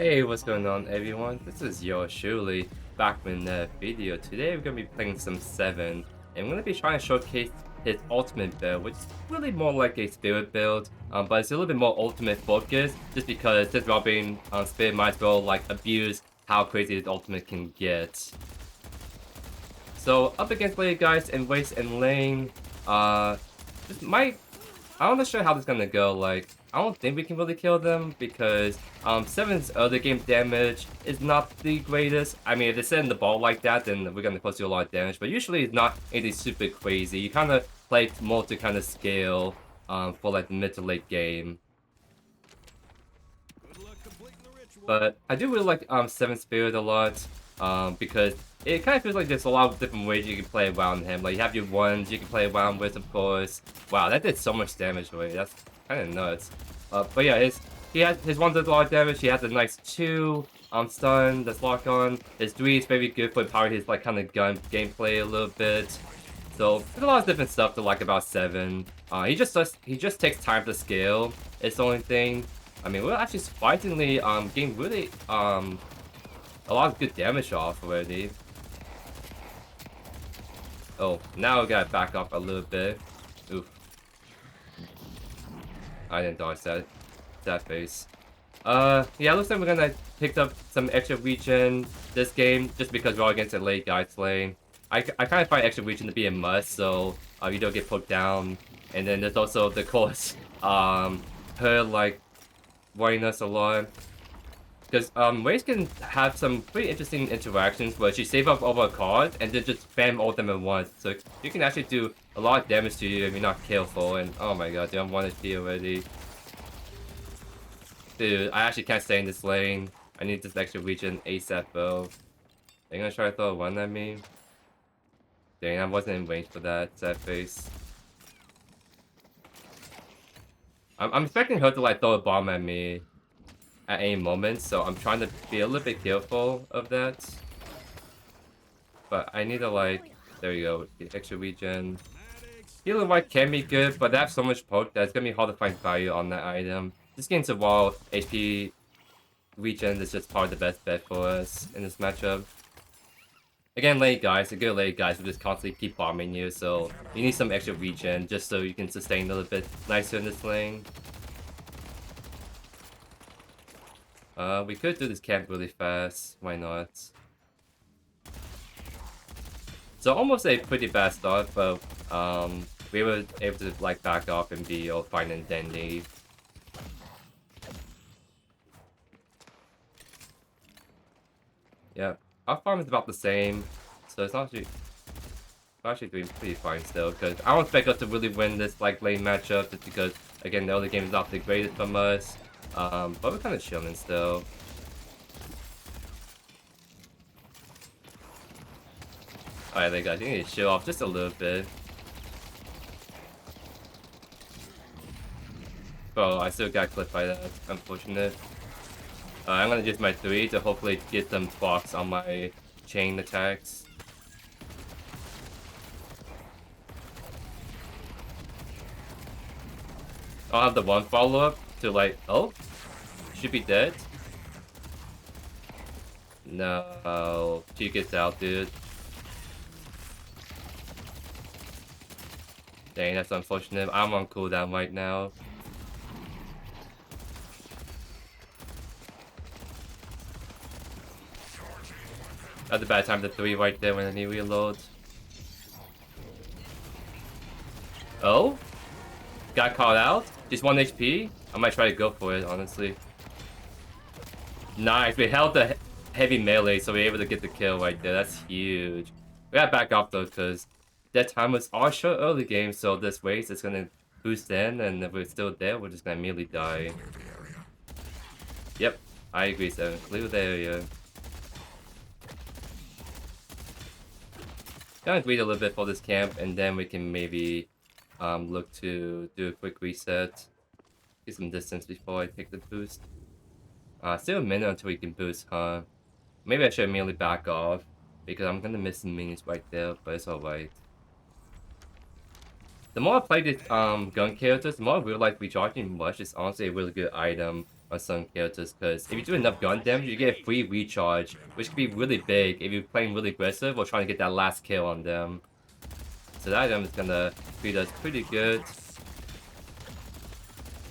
Hey, what's going on everyone? This is JoeYoursTruly back with a video. Today we're going to be playing some 7 and we're going to be trying to showcase his ultimate build, which is really more like a spirit build, but it's a little bit more ultimate focused just because this Robin spirit might as well like abuse how crazy his ultimate can get. So up against later guys in waste and lane, this might I'm not sure how this is gonna go. Like, I don't think we can really kill them because 7's early game damage is not the greatest. I mean, if they send the ball like that, then we're gonna cause you a lot of damage. But usually it's not anything super crazy. You kind of play more to kind of scale for like the mid to late game. But I do really like 7 Spirit a lot because it kind of feels like there's a lot of different ways you can play around him. Like you have your ones you can play around with, of course. Wow, that did so much damage already. That's kind of nuts. But yeah, his one does a lot of damage. He has a nice 2 stun that's lock on. His 3 is very good for empowering his like kind of gun gameplay a little bit. So there's a lot of different stuff to like about 7. He just takes time to scale. It's the only thing. I mean, we're actually surprisingly getting really a lot of good damage off already. Oh, now we gotta back up a little bit. Oof. I didn't dodge that face. Yeah, looks like we're gonna pick up some extra regen this game just because we're all against a late guys lane. I kind of find extra regen to be a must, so you don't get poked down. And then there's also the course, her like worrying us a lot. Because Waze can have some pretty interesting interactions where she save up all her cards and then just spam all of them at once. So you can actually do a lot of damage to you if you're not careful. And oh my god, dude, I'm 1 HP already. Dude, I actually can't stay in this lane. I need this extra regen ASAP, bro. They're gonna try to throw a 1 at me. Dang, I wasn't in range for that, sad face. I'm expecting her to like throw a bomb at me at any moment, so I'm trying to be a little bit careful of that. But I need to like, there you go, get extra regen. Healing white can be good, but they have so much poke that it's gonna be hard to find value on that item. Just getting to wall HP regen is just probably the best bet for us in this matchup. Again, late guys, a good late guys will just constantly keep bombing you, so you need some extra regen just so you can sustain a little bit nicer in this lane. We could do this camp really fast. Why not? So almost a pretty bad start, but we were able to like back off and be all fine and dandy. Yeah, our farm is about the same, so it's actually we're actually doing pretty fine still. Because I don't expect us to really win this like lane matchup, just because again the other game is not the greatest from us. But we're kind of chilling still. Alright, then guys, you need to chill off just a little bit. Bro, I still got clipped by that. Unfortunate. I'm gonna use my 3 to hopefully get some blocks on my chain attacks. I'll have the 1 follow-up to like, oh, should be dead. No, she gets out, dude. Dang, that's unfortunate. I'm on cooldown right now. That's a bad time to 3 right there when I need reload. Oh? Got caught out? Just 1 HP? I might try to go for it, honestly. Nice, we held the heavy melee, so we were able to get the kill right there. That's huge. We gotta back off though, because that time was our short early game, so this waste is gonna boost in, and if we're still there, we're just gonna immediately die. Yep, I agree, 7. Clear the area. Gonna wait a little bit for this camp, and then we can maybe look to do a quick reset. Get some distance before I take the boost. Still a minute until we can boost, huh? Maybe I should immediately back off, because I'm gonna miss some minions right there, but it's alright. The more I play this gun characters, the more I realize recharging much is honestly a really good item on some characters, because if you do enough gun damage, you get a free recharge, which could be really big if you're playing really aggressive or trying to get that last kill on them. So that item is gonna treat us pretty good.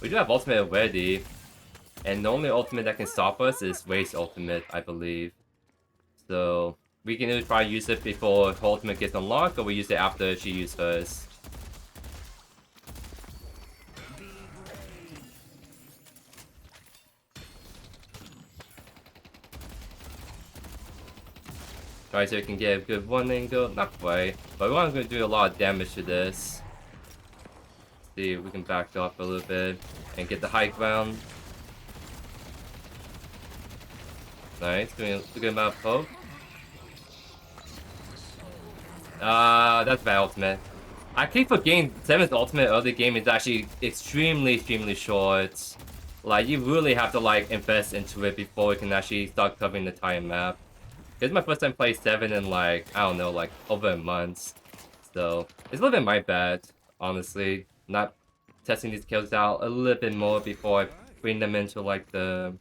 We do have ultimate already, and the only ultimate that can stop us is Ray's ultimate, I believe. So we can either try to use it before her ultimate gets unlocked, or we use it after she uses hers. Try so we can get a good one angle. Not quite, but we're going to do a lot of damage to this. See if we can back off a little bit and get the high ground. Nice, doing a good amount of poke. That's bad ultimate. I keep forgetting 7's ultimate early game is actually extremely short. Like, you really have to, like, invest into it before you can actually start covering the entire map. This is my first time playing 7 in, like, I don't know, like, over a month. So, it's a little bit my bad, honestly. Not testing these kills out a little bit more before I bring them into, like, the,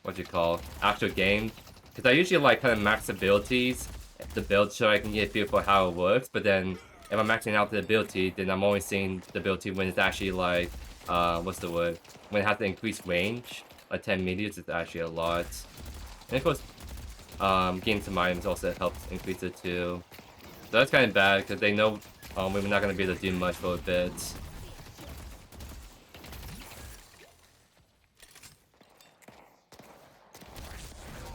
what you call, actual game. Because I usually, like, kind of max abilities, the build so I can get a feel for how it works, but then if I'm maxing out the ability, then I'm only seeing the ability when it's actually, like, what's the word? When it has to increase range, like 10 meters, it's actually a lot. And of course, getting some items also helps increase it too. So that's kind of bad because they know we're not going to be able to do much for a bit.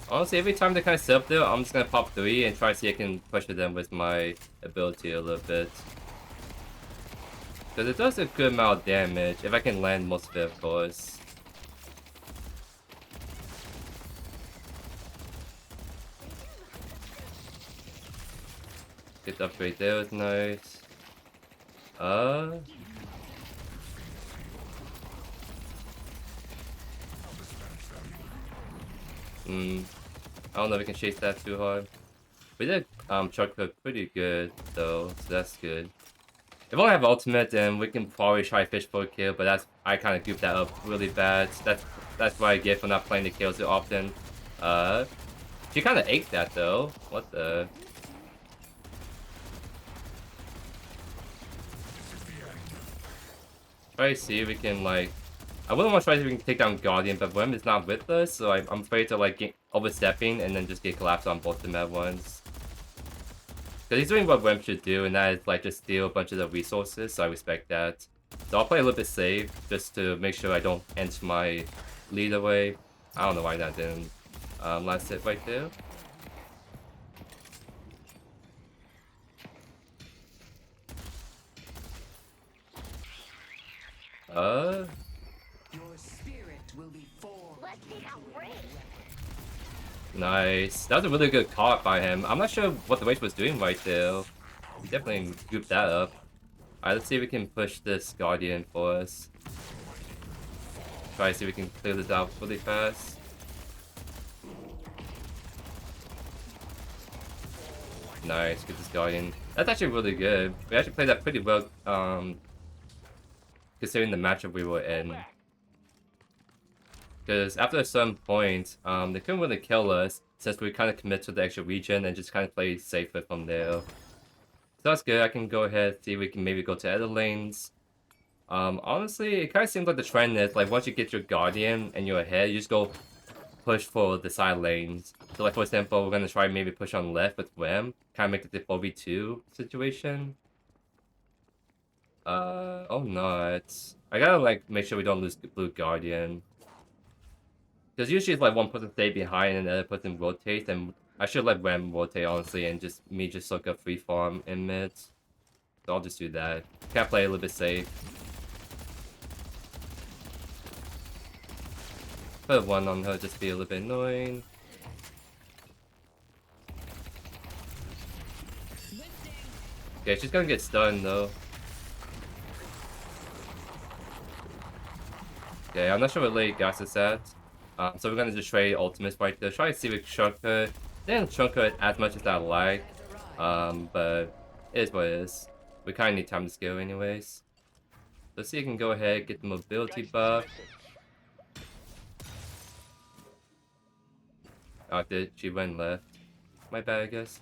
Honestly, every time they kind of set up there, I'm just going to pop 3 and try to see if I can push them with my ability a little bit. Because it does a good amount of damage, if I can land most of it, of course. Get the upgrade there was nice. I don't know if we can chase that too hard. We did chuck her pretty good though, so that's good. If we don't have ultimate, then we can probably try fish for a kill, but I kind of goofed that up really bad. That's what I get for not playing the kills so often. She kind of ate that though. What the? Try to see if we can like. I wouldn't want to try to see if we can take down Guardian, but Wim is not with us, so I'm afraid to like get overstepping and then just get collapsed on both of them at once. Because he's doing what Wim should do, and that is like just steal a bunch of the resources, so I respect that. So I'll play a little bit safe, just to make sure I don't enter my lead away. I don't know why that didn't last hit right there. Nice. That was a really good caught by him. I'm not sure what the Wraith was doing right there. He definitely gooped that up. Alright, let's see if we can push this Guardian for us. Try to see if we can clear this out really fast. Nice, get this Guardian. That's actually really good. We actually played that pretty well, considering the matchup we were in. Because after a certain point, they couldn't really kill us since we kind of commit to the extra region and just kind of play safer from there. So that's good. I can go ahead and see if we can maybe go to other lanes. Honestly, it kind of seems like the trend is like once you get your Guardian and you're ahead, you just go push for the side lanes. So like for example, we're gonna try maybe push on left with Wem, kind of make it the 4v2 situation. Oh no, I gotta like make sure we don't lose the blue Guardian. Because usually it's like one person stay behind and the other person rotates, and I should let Ram rotate honestly and just soak up free farm in mid. So I'll just do that. Can't play a little bit safe. Put one on her just to be a little bit annoying. Okay, she's gonna get stunned though. Okay, I'm not sure what Lady Gas is at. So we're gonna just trade ultimates right there. Try to see if we can chunk her. Didn't chunk her as much as I like. But it is what it is. We kinda need time to scale anyways. Let's see if we can go ahead, get the mobility buff. Oh, did she went left? My bad, I guess.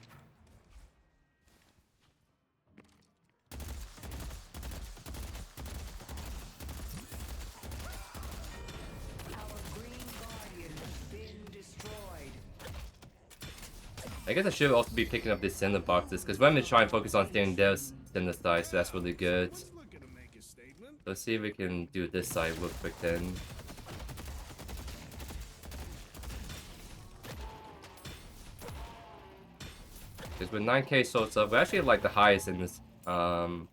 I guess I should also be picking up these cinder boxes, because when we try and focus on staying there cinder side, so that's really good. Let's see if we can do this side real quick then. Because with 9k souls up, we're actually like the highest in this, not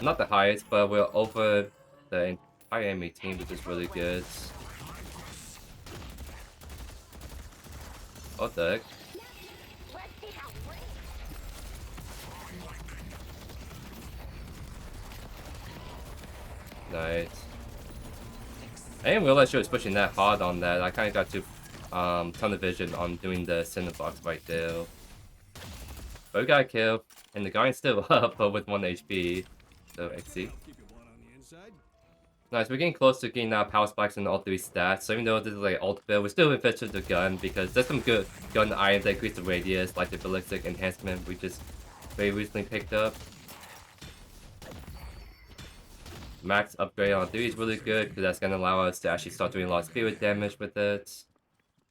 the highest, but we're over the entire enemy team, which is really good. What the heck? Nice. I didn't realize she was pushing that hard on that. I kind of got to tunnel vision on doing the cinder box right there. But we got a kill, and the guy's still up, but with 1 HP. So XC. Nice, we're getting close to getting power spikes in all 3 stats. So even though this is like ult build, we're still invested in the gun because there's some good gun items that increase the radius, like the ballistic enhancement we just very recently picked up. Max upgrade on 3 is really good because that's going to allow us to actually start doing a lot of spirit damage with it.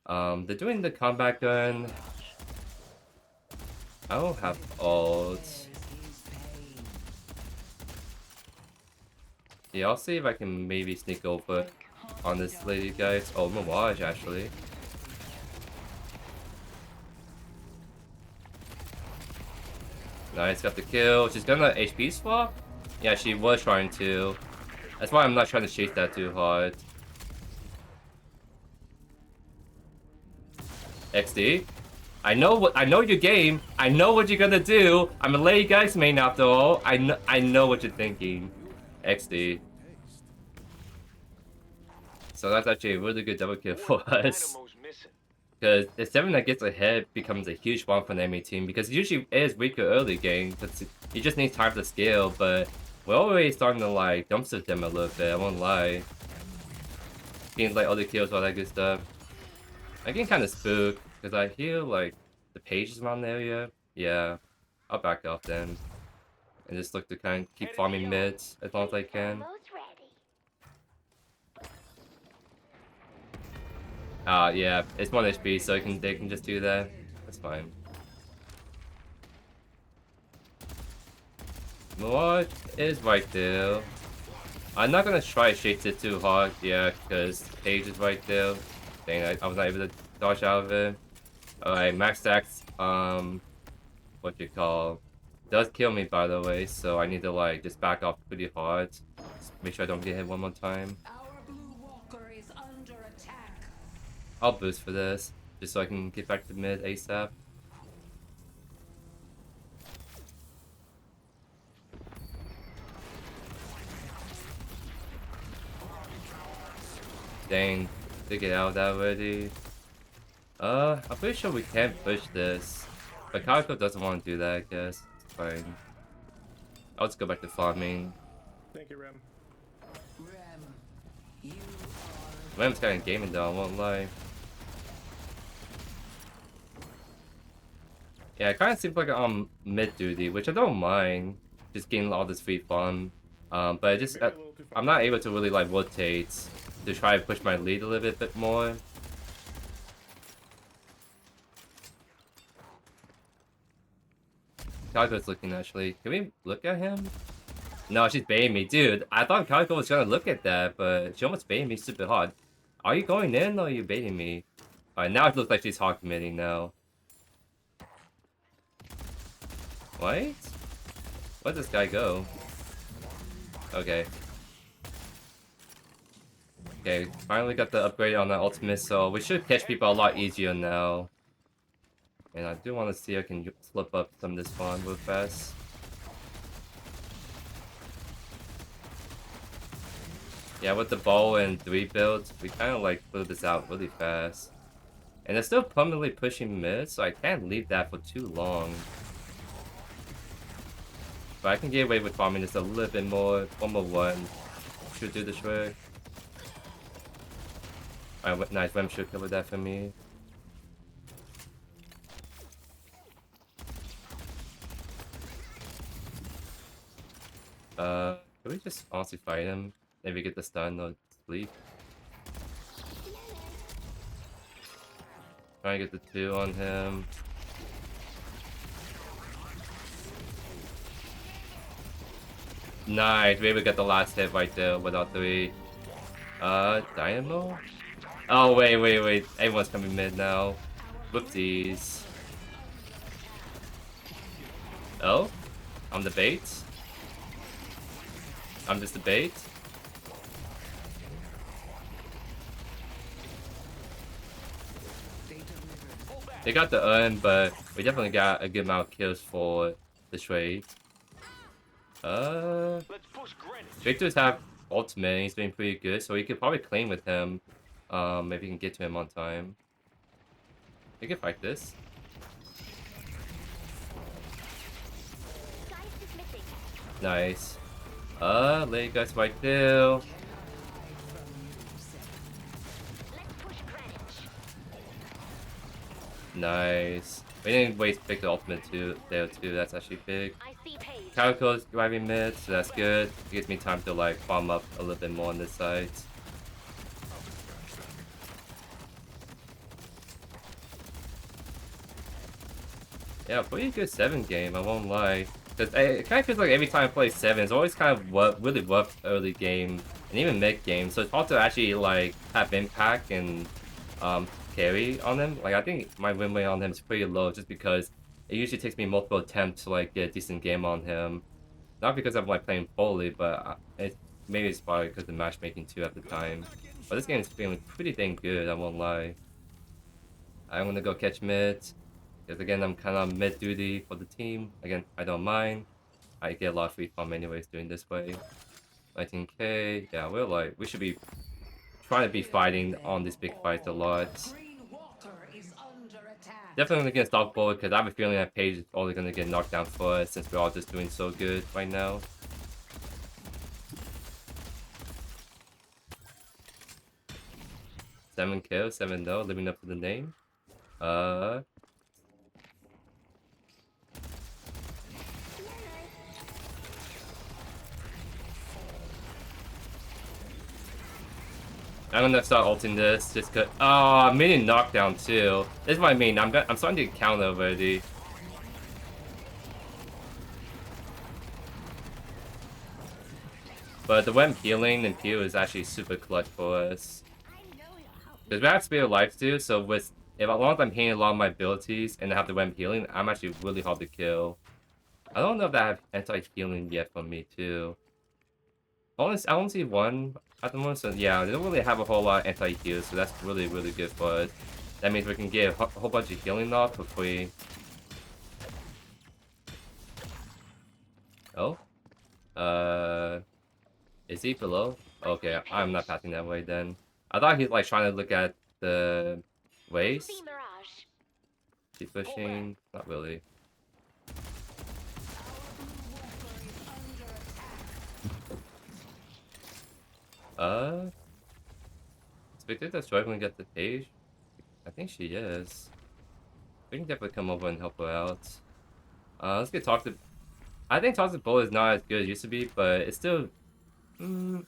They're doing the combat gun. I don't have ult. Yeah, I'll see if I can maybe sneak over on this lady, guys. Oh, Mirage, actually. Nice, got the kill. She's gonna HP swap? Yeah, she was trying to. That's why I'm not trying to chase that too hard. XD. I know your game. I know what you're gonna do. I'm a lady guys main after all. I know what you're thinking. XD. So that's actually a really good double kill for us. Because the 7 that gets ahead becomes a huge one for the enemy team because it usually is weaker early game because you just need time to scale, but we're already starting to like dumpster them a little bit, I won't lie. Getting like other kills, all that good stuff. I'm getting kind of spooked because I hear like the pages around the area. Yeah, I'll back off then. And just look to kind of keep farming mids as long as I can. Yeah, it's 1 HP, so they can just do that. That's fine. What is right there? I'm not gonna try to chase it too hard, yeah, because Page is right there. Dang, I was not able to dodge out of it. Alright, max stacks, what you call, does kill me by the way, so I need to like just back off pretty hard. Just make sure I don't get hit one more time. I'll boost for this, just so I can get back to mid ASAP. Dang, to get out of that already. I'm pretty sure we can push this. But Kaiko doesn't want to do that, I guess. It's fine. I'll just go back to farming. Thank you, Rem. Rem's kind of gaming though, I won't lie. Yeah, it kind of seems like I'm mid duty, which I don't mind. Just getting all this free farm. But I just, I'm not able to really like rotate to try to push my lead a little bit more. Kaiko's looking actually. Can we look at him? No, she's baiting me. Dude, I thought Kaiko was gonna look at that, but she almost baited me super hard. Are you going in or are you baiting me? Alright, now it looks like she's hard committing now. What? Where'd this guy go? Okay. Okay, finally got the upgrade on the ultimate, so we should catch people a lot easier now. And I do want to see if I can slip up some of this farm real fast. Yeah, with the bow and 3 builds, we kind of like build this out really fast. And they're still permanently pushing mid, so I can't leave that for too long. But I can get away with farming this a little bit more. 1-1 should do the trick. Alright, nice. Rem should cover that for me. Can we just honestly fight him? Maybe get the stun or sleep? Try and get the 2 on him. Nice, we able to get the last hit right there without 3. Dynamo? Oh, wait. Everyone's coming mid now. Whoopsies. Oh? I'm the bait? I'm just the bait? They got the urn, but we definitely got a good amount of kills for the trade. Drake does have ultimate, he's been pretty good, so we could probably claim with him. Maybe we can get to him on time. We can fight this. Nice. Let you guys fight too. Nice. We didn't waste pick the ultimate too there too, that's actually big. Calico is driving mid, so that's good. It gives me time to like farm up a little bit more on this side. Yeah, pretty good 7 game, I won't lie. Cause it kind of feels like every time I play 7, it's always kind of really rough early game and even mid game. So it's hard to actually like have impact and carry on him. Like I think my win rate on him is pretty low just because it usually takes me multiple attempts to like get a decent game on him. Not because I'm like playing fully, but maybe it's probably because of matchmaking too at the time. But this game is feeling pretty dang good, I won't lie. I'm gonna go catch mid. Because again, I'm kind of mid-duty for the team. Again, I don't mind. I get a lot of free farm anyways doing this way. 19k. Yeah, we should be trying to be fighting on these big fights a lot. Definitely gonna stop forward because I have a feeling that Paige is only gonna get knocked down for us since we're all just doing so good right now. Seven kills, 7-0, living up to the name. I'm gonna start ulting this just cause. Oh, minion knockdown too. This is what I mean. I'm starting to get counter already. But the Wemp healing and Pew is actually super clutch for us. Because we have Spirit of Life too, so with as long as I'm hitting a lot of my abilities and I have the Wemp healing, I'm actually really hard to kill. I don't know if I have anti-healing yet for me too. I only see one at the moment, so yeah, they don't really have a whole lot of anti-heal, so that's really, really good for us. That means we can get a whole bunch of healing off for free. Oh? Is he below? Okay, I'm not passing that way then. I thought he's like trying to look at the ways. Keep pushing? Not really. Is Victor struggling to get the page? I think she is. We can definitely come over and help her out. Let's get Toxic. I think Toxic Bull is not as good as it used to be, but it's still.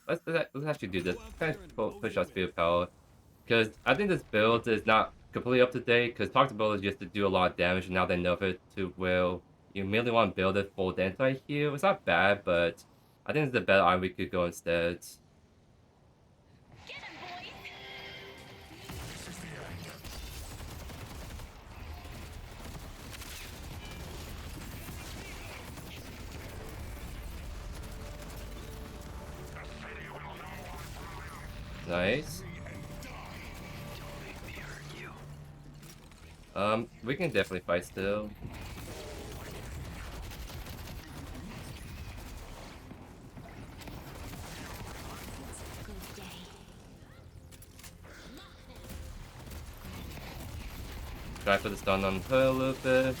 Let's actually do this. Kind of push our speed power, because I think this build is not completely up to date. Because Toxic Bull is used to do a lot of damage, and now they nerf it to where you merely want to build it for the anti-heal. It's not bad, but I think it's the better item we could go instead. Nice. We can definitely fight still. Try to put the stun on her a little bit.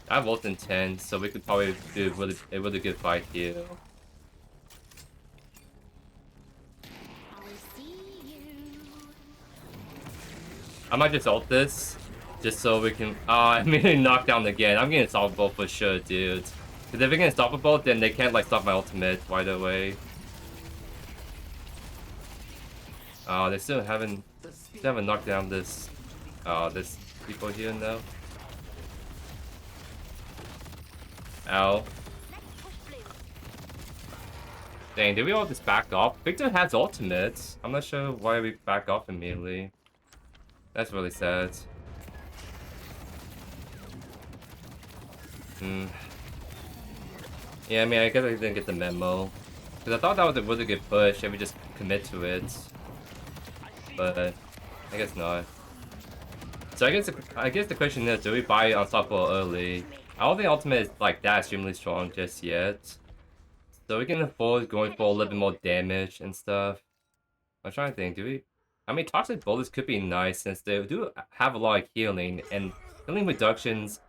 I have ult in 10, so we could probably do a really good fight here. I might just ult this. Just so we can... I immediately knocked down again. I'm getting stoppable for sure, dude. Because if we get stoppable, then they can't, like, stop my ultimate right away. Oh, they still haven't knocked down this... this people here, though. Ow. Dang, did we all just back off? Victor has ultimates. I'm not sure why we back off immediately. That's really sad. Hmm. Yeah, I mean, I guess I didn't get the memo. Because I thought that was a really good push if we just commit to it. But I guess not. So I guess the question is, do we buy Unstoppable early? I don't think Ultimate is like that extremely strong just yet. So we can afford going for a little bit more damage and stuff. I'm trying to think, do we... I mean, Toxic Bullets could be nice since they do have a lot of healing, and healing reductions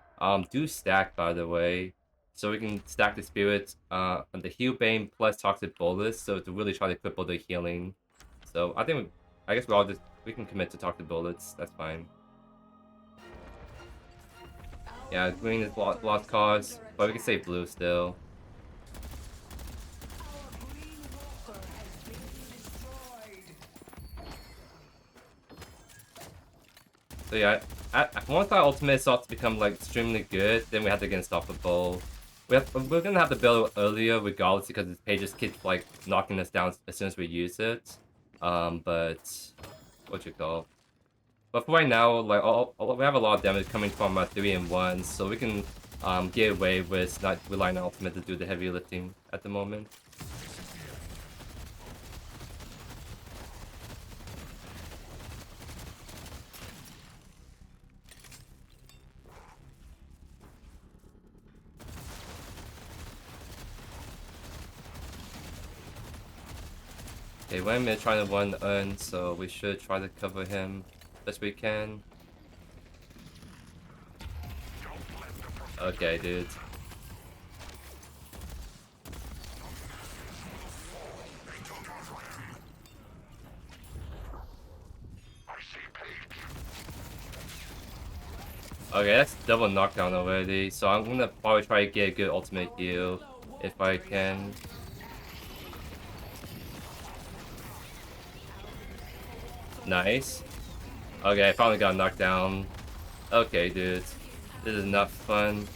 do stack, by the way. So we can stack the Spirits on the Heal Bane plus Toxic Bullets, so to really try to cripple the healing. So I guess we can commit to Toxic Bullets, that's fine. Yeah, green is lost cause, but we can save blue still. So yeah, once our ultimate starts to become like extremely good, then we have to get unstoppable. We're gonna have to build earlier regardless because this page just keeps like knocking us down as soon as we use it. But what you call? But for right now, like we have a lot of damage coming from our 3 and 1, so we can get away with not relying on ultimate to do the heavy lifting at the moment. Okay, Wayne is trying to run earn, so we should try to cover him best we can. Okay, dude. Okay, that's double knockdown already, so I'm gonna probably try to get a good ultimate heal if I can. Nice. Okay, I finally got knocked down. Okay, dude. This is not fun.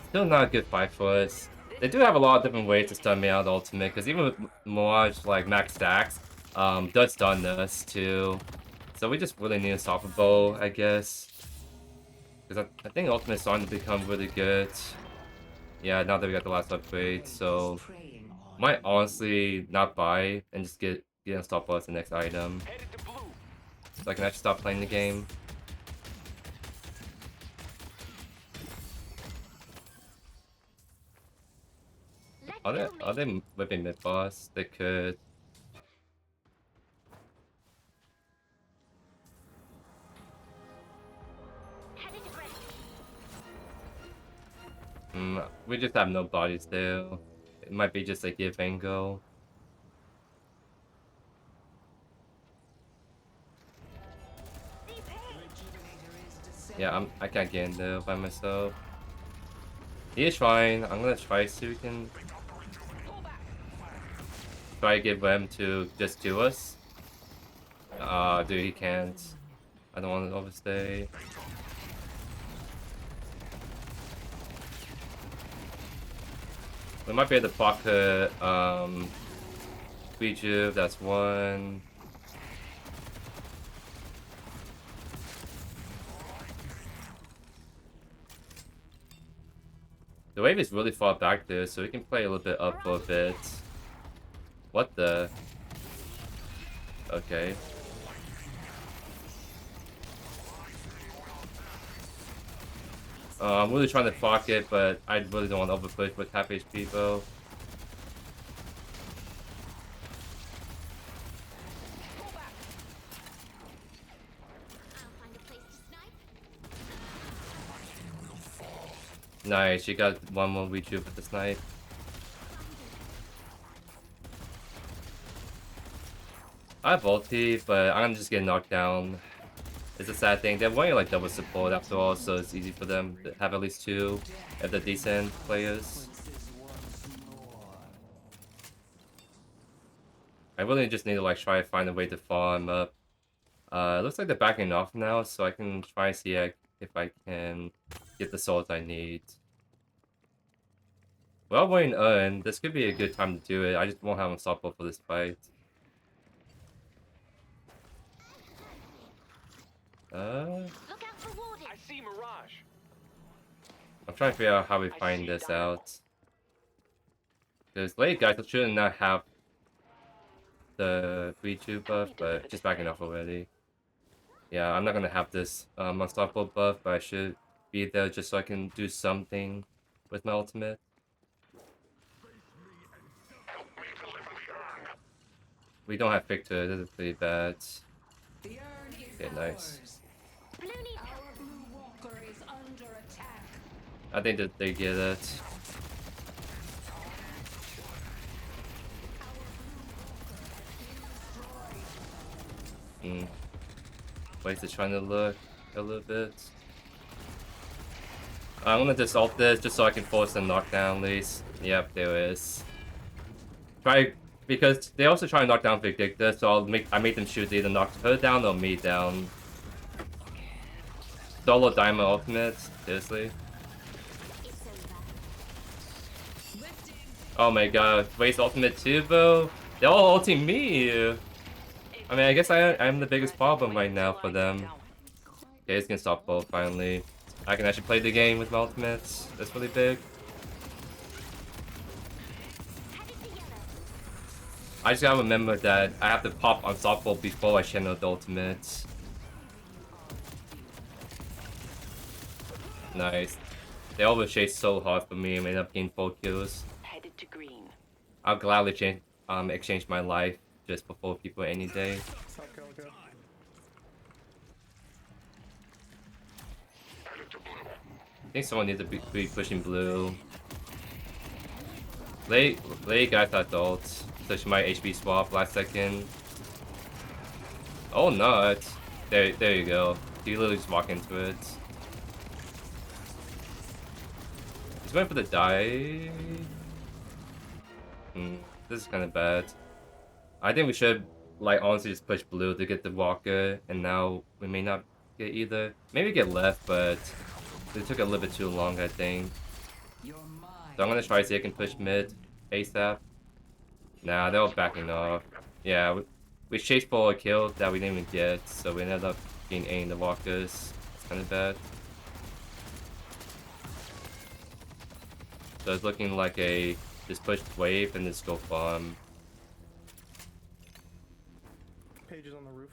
Still not a good fight for us. They do have a lot of different ways to stun me out of ultimate, because even with Mirage, like, max stacks, does stun us, too. So we just really need Unstoppable, I guess. Because I think ultimate's starting to become really good. Yeah, now that we got the last upgrade, so... Might honestly not buy and just get Unstoppable as the next item. So I can actually stop playing the game. Are they whipping mid boss? They could. We just have no bodies there. It might be just a give and go. Yeah, I can't get in there by myself. He is trying. I'm gonna try so we can try to get them to just do us. Dude, he can't. I don't want to overstay. We might be able to pocket Rejuve, that's one. The wave is really far back there, so we can play a little bit up for a bit. What the? Okay. I'm really trying to pocket, but I really don't want to overpush with half HP though. Nice, you got one more rejuve with the snipe. I have ulti, but I'm just getting knocked down. It's a sad thing. They're wanting like double support after all, so it's easy for them to have at least two if they're decent players. I really just need to like try to find a way to farm up. It looks like they're backing off now, so I can try and see if I can get the swords I need. Well, Wayne earn, this could be a good time to do it. I just won't have unstoppable for this fight. Look out for Warden. I see Mirage. I'm trying to figure out how we find this out. Because late guys should not have the 3-2 buff, but just backing off already. Yeah, I'm not gonna have this unstoppable buff, but I should be there just so I can do something with my ultimate. We don't have Victor, this is pretty bad. Okay, nice. Blue needs help. Our blue walker is under attack. I think that they get it. Wait, they're trying to look a little bit. I'm gonna just ult this just so I can force a knockdown at least. Yep, there is. Try because they also try to knock down Victor, so I make them shoot either knock her down or me down. Solo diamond ultimate, seriously. Oh my god, waste ultimate too, bro. They're all ulting me. I mean, I guess I'm the biggest problem right now for them. Okay, it's gonna stop both finally. I can actually play the game with my ultimates. That's really big. I just gotta remember that I have to pop unstoppable before I channel the ultimates. Nice. They always chase so hard for me and end up getting 4 kills. Headed to green. I'll gladly exchange my life just before people any day. I think someone needs to be pushing blue. Late guys got ult, so she might HP swap last second. Oh no, there you go. You literally just walk into it. He's going for the die. This is kind of bad. I think we should, like, honestly just push blue to get the walker, and now we may not get either. Maybe get left, but it took a little bit too long, I think. So I'm gonna try to see if I can push mid ASAP. Nah, they're all backing off. Yeah, we chased for a kill that we didn't even get, so we ended up getting A in the walkers. It's kind of bad. So it's looking like a just push wave and just go farm. Pages on the roof.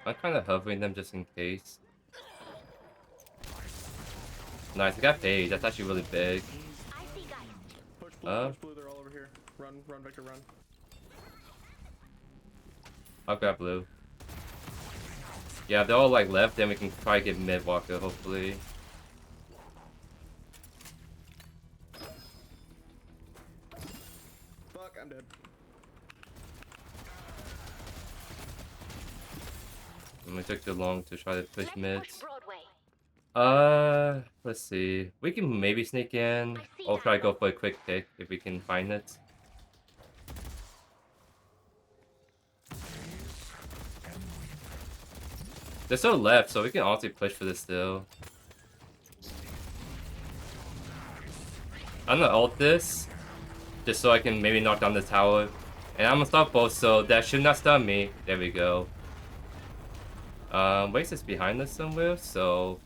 I'm kind of hovering them just in case. Nice, I got Page. That's actually really big. I see guys. Push blue, they're all over here. Run, Vector, run. I'll grab blue. Yeah, if they're all like left, then we can probably get mid walker, hopefully. Fuck, I'm dead. And we took too long to try to push Let's mid. push Broadway. Let's see. We can maybe sneak in, or try to go for a quick pick if we can find it. They're so left, so we can honestly push for this still. I'm gonna ult this, just so I can maybe knock down the tower. And I'm gonna stop both, so that should not stun me. There we go. Waste is behind us somewhere, so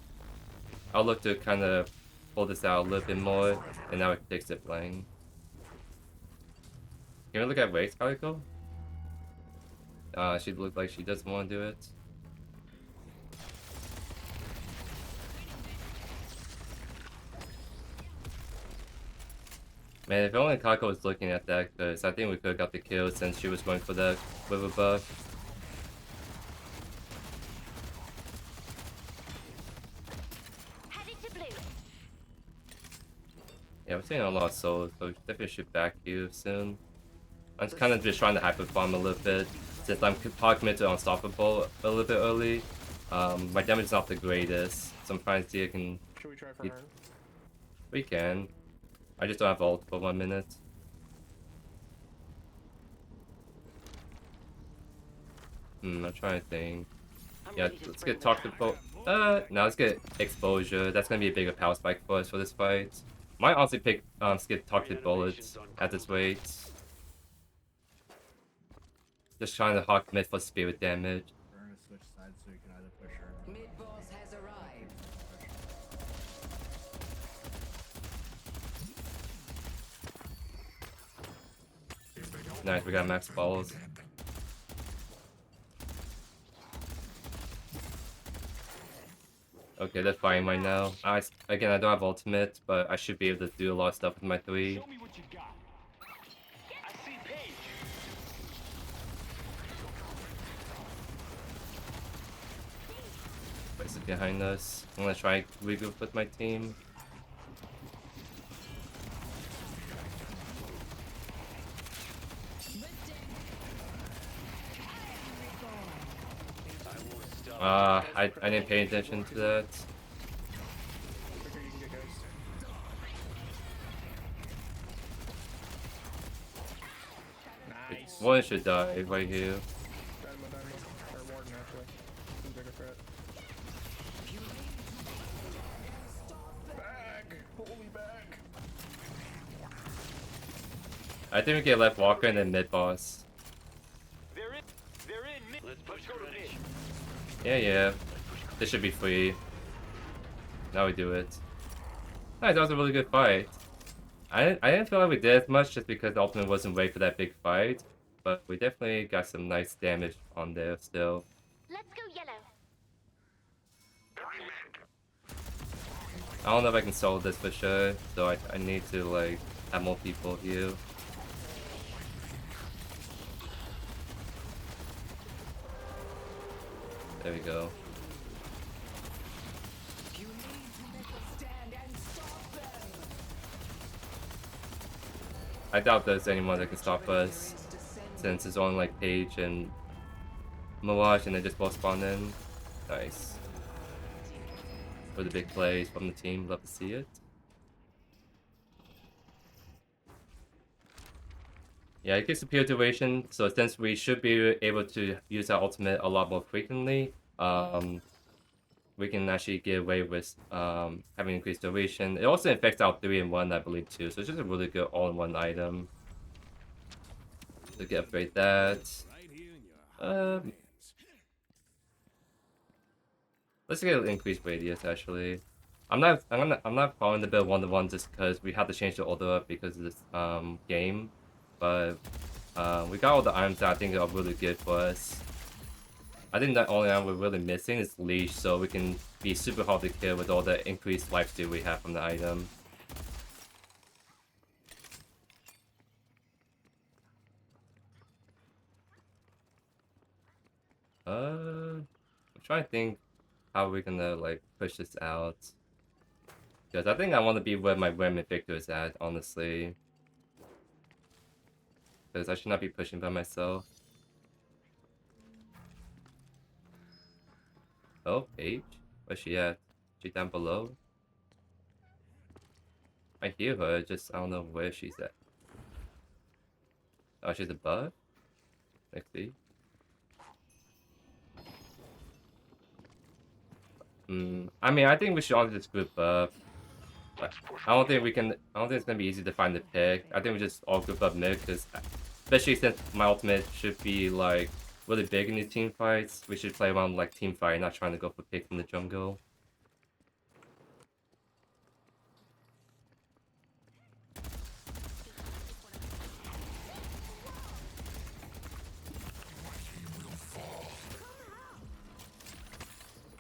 I'll look to kind of pull this out a little bit more, and now we can take zip line. Can we look at Waste, Calico? She looked like she doesn't want to do it. Man, if only Kako was looking at that, because I think we could have got the kill since she was going for the quiver buff. Headed to blue. Yeah, we're seeing a lot of souls, so we definitely should back you soon. I'm kind of just trying to hyper farm a little bit, since I'm hard committed to Unstoppable a little bit early. My damage is not the greatest, so I'm trying to see if I can... Should we try for her? We can. I just don't have ult for 1 minute. I'm trying to think. Yeah, let's get Toxic Bolt. No, let's get Exposure. That's gonna be a bigger power spike for us for this fight. Might honestly pick skip Toxic Bullets at this rate. Just trying to hard commit for spirit damage. We're gonna switch sides so you can either push her. Mid-boss has arrived. Nice, we got max balls. Okay, they're fighting right now. Again, I don't have ultimate, but I should be able to do a lot of stuff with my 3. Show me what you got. I see Paige. Place it behind us. I'm gonna try regroup with my team. I didn't pay attention to that. Victor, you can get Ghost. Nice. One should die right here. Dynamo. Or Warden, actually. Some bigger threat. Bag! Holy bag! I think we get left Walker and then mid boss. They're in. They're in. Let's go to mid. Yeah. This should be free. Now we do it. Nice, that was a really good fight. I didn't feel like we did as much just because the ultimate wasn't ready for that big fight. But we definitely got some nice damage on there still. Let's go yellow. I don't know if I can solve this for sure, so I need to like have more people here. There we go. You need to make a stand and stop them. I doubt there's anyone that can stop us, since it's only like Paige and Mirage and they just both spawn in. Nice. For the big plays from the team, love to see it. Yeah, it gives superior duration, so since we should be able to use our ultimate a lot more frequently, we can actually get away with having increased duration. It also affects our 3-in-1, I believe, too, so it's just a really good all-in-one item. So get upgrade that. Let's get an increased radius actually. I'm not following the build 1-to-1 just because we had to change the order up because of this game. But we got all the items that I think are really good for us. I think the only item we're really missing is Leash, so we can be super hard to kill with all the increased lifesteal we have from the item. I'm trying to think how we're gonna like push this out. Because I think I want to be where my Women Victor is at, honestly. Because I should not be pushing by myself. Oh, Paige? Where's she at? She down below? I hear her, just I don't know where she's at. Oh, she's above? Let's see. I mean, I think we should all just group up. I don't think it's gonna be easy to find the pick. I think we just all group up mid, because especially since my ultimate should be like really big in these team fights, we should play around like team fight, not trying to go for pick in the jungle.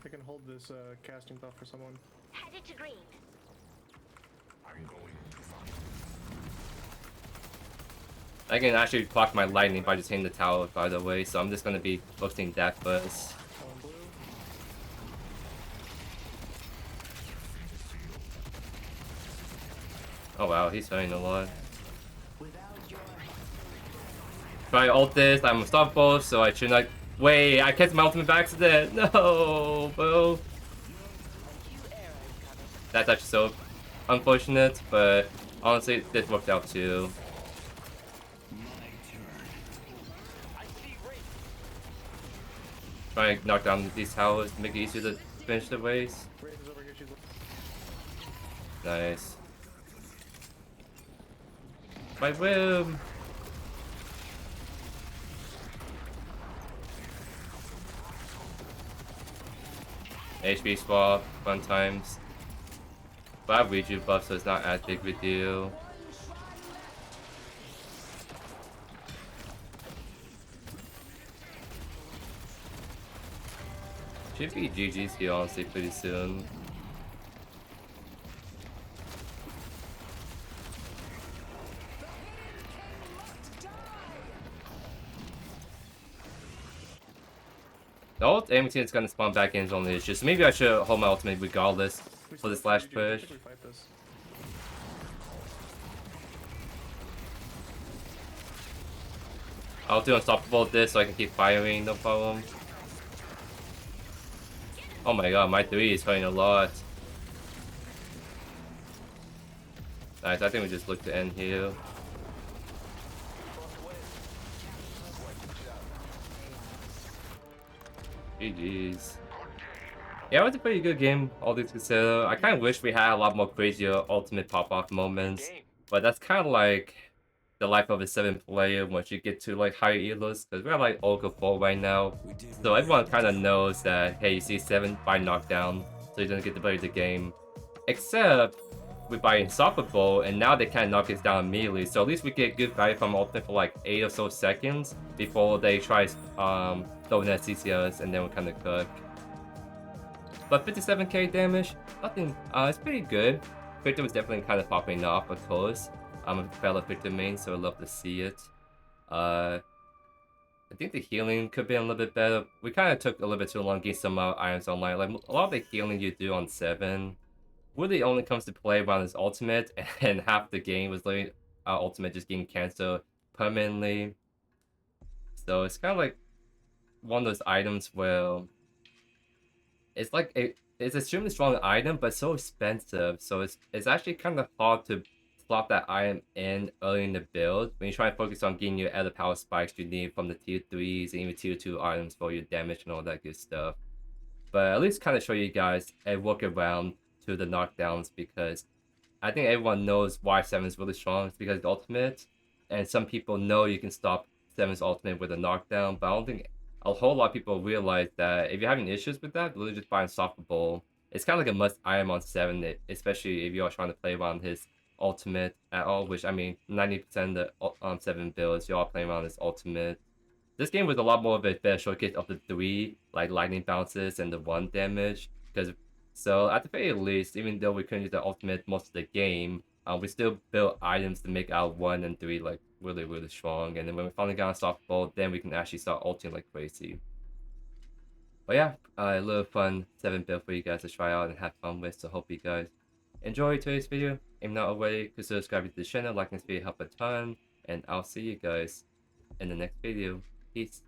I can hold this casting buff for someone. Headed to green. I can actually block my lightning by just hitting the tower, by the way, so I'm just gonna be focusing that first. On blue. Oh wow, he's hurting a lot. If I ult this, I'm unstoppable, so I should not. Wait, I catch my ultimate by accident! No, bro! That's actually so unfortunate, but honestly, this worked out too. Trying to knock down these towers to make it easier to finish the race. Wraith is over here. She's. Nice. My whim! HP swap, fun times. But I have Reju buff, so it's not as big of a deal. Should be GG's here, honestly, pretty soon. The ult anything is gonna spawn back in is only issue, so maybe I should hold my ultimate regardless for this last push. We fight this. I'll do unstoppable with this so I can keep firing, no problem. Oh my god, my 3 is hurting a lot. Nice, I think we just look to end here. GG's. Yeah, it was a pretty good game, all things considered. I kind of wish we had a lot more crazier ultimate pop-off moments. But that's kind of like the life of a 7 player once you get to like higher elos. Because we're like Ogre 4 right now. So everyone kind of knows that, hey, you see 7 by knockdown, so you don't get to play the game. Except with by Unstoppable, and now they can't knock us down immediately. So at least we get good value from ultimate for like 8 or so seconds before they try throwing at CCS, and then we kind of cook. But 57k damage, nothing. It's pretty good. Victor was definitely kind of popping off, of course. I'm a fellow Victor main, so I'd love to see it. I think the healing could be a little bit better. We kind of took a little bit too long getting some items online. Like a lot of the healing you do on 7 really only comes to play around his ultimate, and half the game was literally ultimate just getting canceled permanently. So it's kind of like one of those items where it's like it's an extremely strong item, but so expensive. So it's actually kind of hard to slot that item in early in the build when you try to focus on getting your other power spikes you need from the tier 3s and even tier 2 items for your damage and all that good stuff. But at least kind of show you guys a workaround to the knockdowns, because I think everyone knows why 7 is really strong. It's because of the ultimate, and some people know you can stop 7's ultimate with a knockdown, but I don't think a whole lot of people realize that if you're having issues with that, really just buy Unstoppable. It's kind of like a must item on 7, especially if you're trying to play around his ultimate at all, which I mean 90% of the 7 builds, you're all playing around his ultimate. This game was a lot more of a better showcase of the 3 like lightning bounces and the 1 damage, because so at the very least, even though we couldn't use the ultimate most of the game, we still built items to make our 1 and 3 like really strong. And then when we finally got Unstoppable, then we can actually start ulting like crazy. But yeah, a little fun 7 build for you guys to try out and have fun with. So hope you guys enjoy today's video. If not already, consider subscribing to the channel, liking this video help a ton, and I'll see you guys in the next video. Peace.